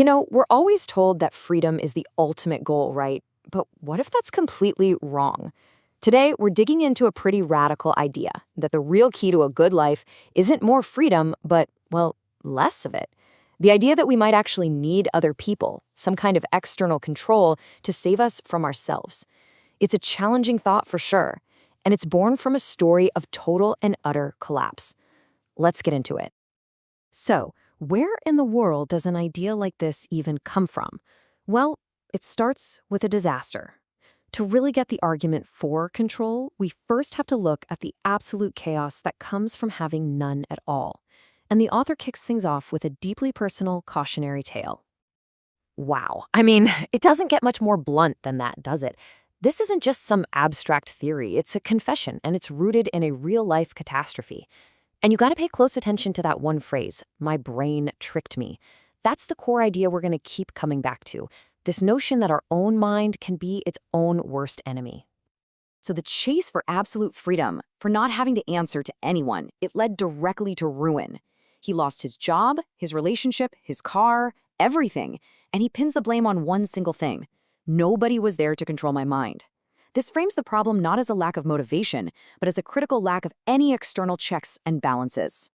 We're always told that freedom is the ultimate goal, right? But what if that's completely wrong? Today, we're digging into a pretty radical idea that the real key to a good life isn't more freedom, but, well, less of it. The idea that we might actually need other people, some kind of external control, to save us from ourselves. It's a challenging thought for sure, and it's born from a story of total and utter collapse. Let's get into it. So, where in the world does an idea like this even come from? Well, it starts with a disaster. To really get the argument for control, we first have to look at the absolute chaos that comes from having none at all. And the author kicks things off with a deeply personal cautionary tale. Wow. I mean, it doesn't get much more blunt than that, does it? This isn't just some abstract theory, it's a confession, and it's rooted in a real-life catastrophe. And you gotta pay close attention to that one phrase, my brain tricked me. That's the core idea we're gonna keep coming back to. This notion that our own mind can be its own worst enemy. So the chase for absolute freedom, for not having to answer to anyone, it led directly to ruin. He lost his job, his relationship, his car, everything, and he pins the blame on one single thing. Nobody was there to control my mind. This frames the problem not as a lack of motivation, but as a critical lack of any external checks and balances.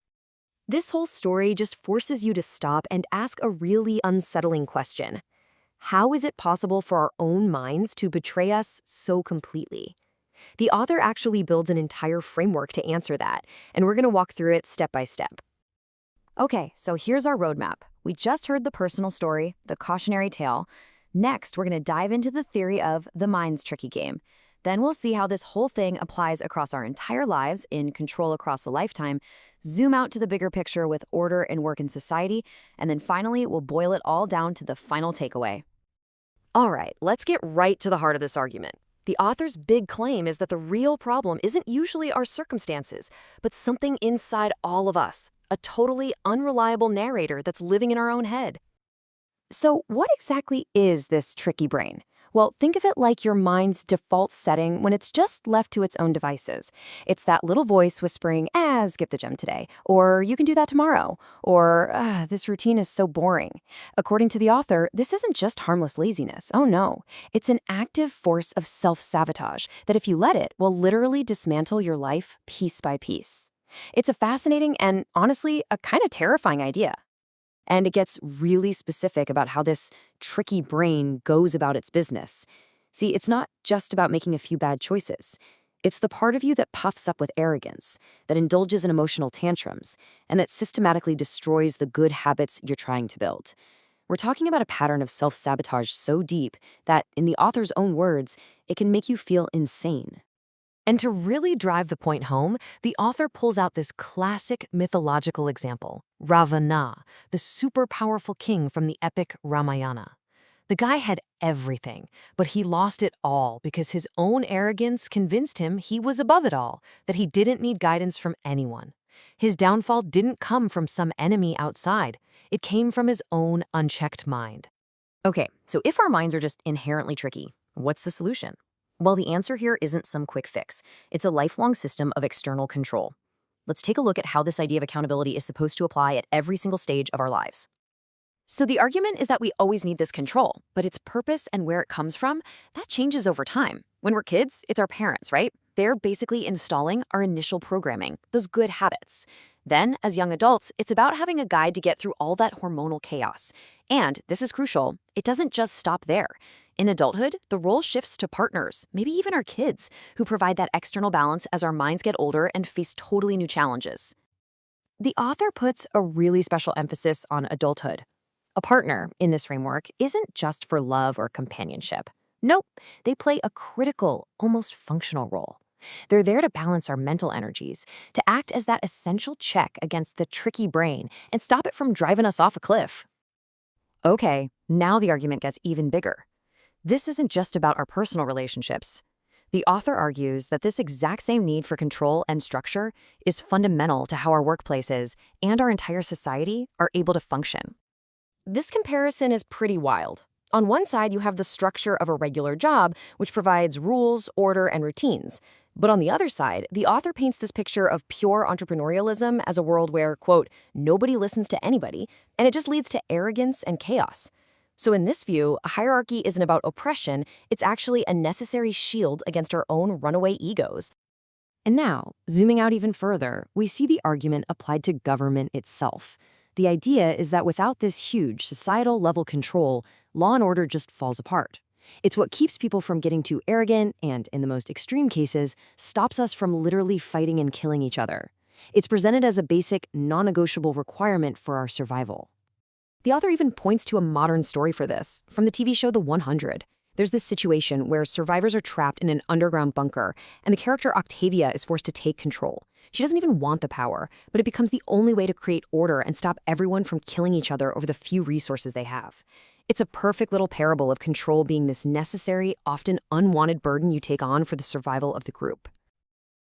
This whole story just forces you to stop and ask a really unsettling question. How is it possible for our own minds to betray us so completely? The author actually builds an entire framework to answer that, and we're going to walk through it step by step. Okay, so here's our roadmap. We just heard the personal story, the cautionary tale. Next, we're going to dive into the theory of the mind's tricky game. Then we'll see how this whole thing applies across our entire lives in Control Across a Lifetime, zoom out to the bigger picture with Order and Work in Society, and then finally, we'll boil it all down to the final takeaway. All right, let's get right to the heart of this argument. The author's big claim is that the real problem isn't usually our circumstances, but something inside all of us, a totally unreliable narrator that's living in our own head. So what exactly is this tricky brain? Well, think of it like your mind's default setting when it's just left to its own devices. It's that little voice whispering, skip the gym today, or you can do that tomorrow, or this routine is so boring. According to the author, this isn't just harmless laziness. Oh no, it's an active force of self-sabotage that if you let it, will literally dismantle your life piece by piece. It's a fascinating and, honestly, a kind of terrifying idea. And it gets really specific about how this tricky brain goes about its business. See, it's not just about making a few bad choices. It's the part of you that puffs up with arrogance, that indulges in emotional tantrums, and that systematically destroys the good habits you're trying to build. We're talking about a pattern of self-sabotage so deep that, in the author's own words, it can make you feel insane. And to really drive the point home, the author pulls out this classic mythological example, Ravana, the super powerful king from the epic Ramayana. The guy had everything, but he lost it all because his own arrogance convinced him he was above it all, that he didn't need guidance from anyone. His downfall didn't come from some enemy outside. It came from his own unchecked mind. Okay, so if our minds are just inherently tricky, what's the solution? Well, the answer here isn't some quick fix. It's a lifelong system of external control. Let's take a look at how this idea of accountability is supposed to apply at every single stage of our lives. So the argument is that we always need this control, but its purpose and where it comes from, that changes over time. When we're kids, it's our parents, right? They're basically installing our initial programming, those good habits. Then, as young adults, it's about having a guide to get through all that hormonal chaos. And, this is crucial, it doesn't just stop there. In adulthood, the role shifts to partners, maybe even our kids, who provide that external balance as our minds get older and face totally new challenges. The author puts a really special emphasis on adulthood. A partner, in this framework, isn't just for love or companionship. Nope, they play a critical, almost functional role. They're there to balance our mental energies, to act as that essential check against the tricky brain and stop it from driving us off a cliff. Okay, now the argument gets even bigger. This isn't just about our personal relationships. The author argues that this exact same need for control and structure is fundamental to how our workplaces and our entire society are able to function. This comparison is pretty wild. On one side, you have the structure of a regular job, which provides rules, order, and routines. But on the other side, the author paints this picture of pure entrepreneurialism as a world where, quote, nobody listens to anybody, and it just leads to arrogance and chaos. So in this view, a hierarchy isn't about oppression, it's actually a necessary shield against our own runaway egos. And now, zooming out even further, we see the argument applied to government itself. The idea is that without this huge societal-level control, law and order just falls apart. It's what keeps people from getting too arrogant and, in the most extreme cases, stops us from literally fighting and killing each other. It's presented as a basic, non-negotiable requirement for our survival. The author even points to a modern story for this, from the TV show The 100. There's this situation where survivors are trapped in an underground bunker, and the character Octavia is forced to take control. She doesn't even want the power, but it becomes the only way to create order and stop everyone from killing each other over the few resources they have. It's a perfect little parable of control being this necessary, often unwanted burden you take on for the survival of the group.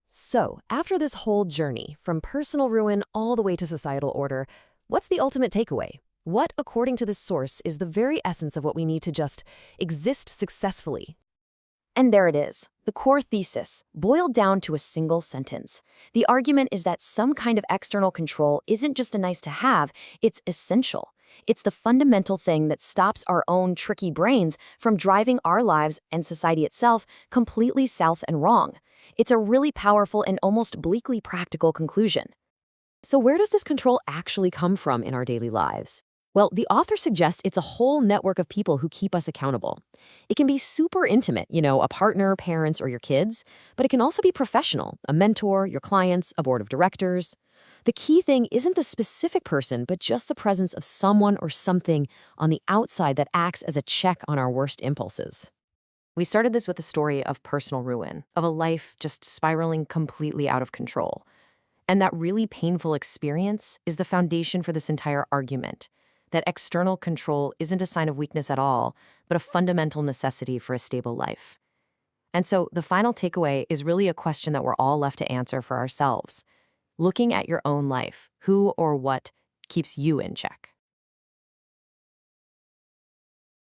So, after this whole journey, from personal ruin all the way to societal order, what's the ultimate takeaway? What, according to this source, is the very essence of what we need to just exist successfully? And there it is, the core thesis, boiled down to a single sentence. The argument is that some kind of external control isn't just a nice to have, it's essential. It's the fundamental thing that stops our own tricky brains from driving our lives and society itself completely south and wrong. It's a really powerful and almost bleakly practical conclusion. So where does this control actually come from in our daily lives? Well, the author suggests it's a whole network of people who keep us accountable. It can be super intimate, a partner, parents, or your kids, but it can also be professional, a mentor, your clients, a board of directors. The key thing isn't the specific person, but just the presence of someone or something on the outside that acts as a check on our worst impulses. We started this with a story of personal ruin, of a life just spiraling completely out of control. And that really painful experience is the foundation for this entire argument, that external control isn't a sign of weakness at all, but a fundamental necessity for a stable life. And so the final takeaway is really a question that we're all left to answer for ourselves. Looking at your own life, who or what keeps you in check?